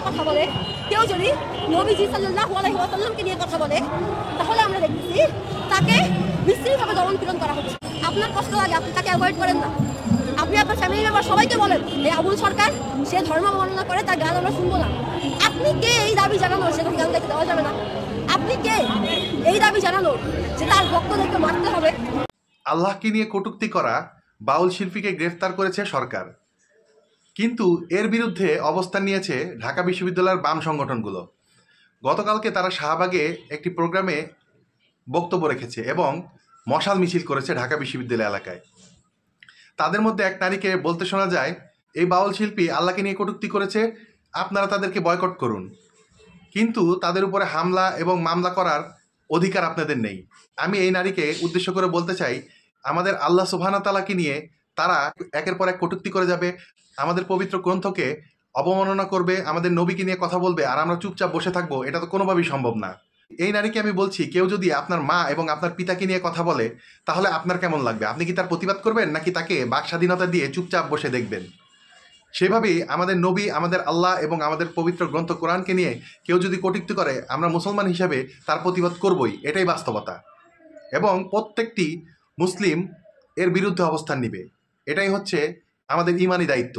কথা বলে, কেউ যদি নবীজি সাল্লাল্লাহু আলাইহি ওয়াসাল্লামকে নিয়ে কথা বলে, তাহলে আমরা দেখতেছি তাকে বিশ্রীভাবে দমন-পীড়ন করা হচ্ছে। আপনার কষ্ট লাগে, আপনি তাকে অ্যাভয়েড করেন না। আপনি আপনার ফ্যামিলি মেম্বার সবাইকে বলেন এই আবুল সরকার সে ধর্ম বর্ণনা করে, তার গান আমরা শুনবো না। আপনি কে এই দাবি জানানোর সে গান দেখতে দেওয়া যাবে না? আপনি কে এই দাবি জানানোর যে তার ভক্তদেরকে মারতে হবে? আল্লাহকে নিয়ে কটূক্তি করা বাউল শিল্পীকে গ্রেফতার করেছে সরকার, কিন্তু এর বিরুদ্ধে অবস্থান নিয়েছে ঢাকা বিশ্ববিদ্যালয়ের বাম সংগঠনগুলো। গতকালকে তারা শাহবাগে একটি প্রোগ্রামে বক্তব্য রেখেছে এবং মশাল মিছিল করেছে ঢাকা বিশ্ববিদ্যালয় এলাকায়। তাদের মধ্যে এক নারীকে বলতে শোনা যায়, এই বাউল শিল্পী আল্লাহকে নিয়ে কটূক্তি করেছে, আপনারা তাদেরকে বয়কট করুন। কিন্তু তাদের উপরে হামলা এবং মামলা করার অধিকার আপনাদের নেই। আমি এই নারীকে উদ্দেশ্য করে বলতে চাই, আমাদের আল্লাহ সুবহানাহু ওয়া তাআলাকে নিয়ে তারা একের পর এক কটূক্তি করে যাবে, আমাদের পবিত্র গ্রন্থকে অবমাননা করবে, আমাদের নবীকে নিয়ে কথা বলবে, আর আমরা চুপচাপ বসে থাকবো, এটা তো কোনোভাবেই সম্ভব না। এই নারীকে আমি বলছি, কেউ যদি আপনার মা এবং আপনার পিতাকে নিয়ে কথা বলে, তাহলে আপনার কেমন লাগবে? আপনি কি তার প্রতিবাদ করবেন, নাকি তাকে বাক স্বাধীনতা দিয়ে চুপচাপ বসে দেখবেন? সেভাবেই আমাদের নবী, আমাদের আল্লাহ এবং আমাদের পবিত্র গ্রন্থ কোরআনকে নিয়ে কেউ যদি কটূক্তি করে, আমরা মুসলমান হিসেবে তার প্রতিবাদ করবই, এটাই বাস্তবতা। এবং প্রত্যেকটি মুসলিম এর বিরুদ্ধে অবস্থান নিবে, এটাই হচ্ছে আমাদের ঈমানি দায়িত্ব।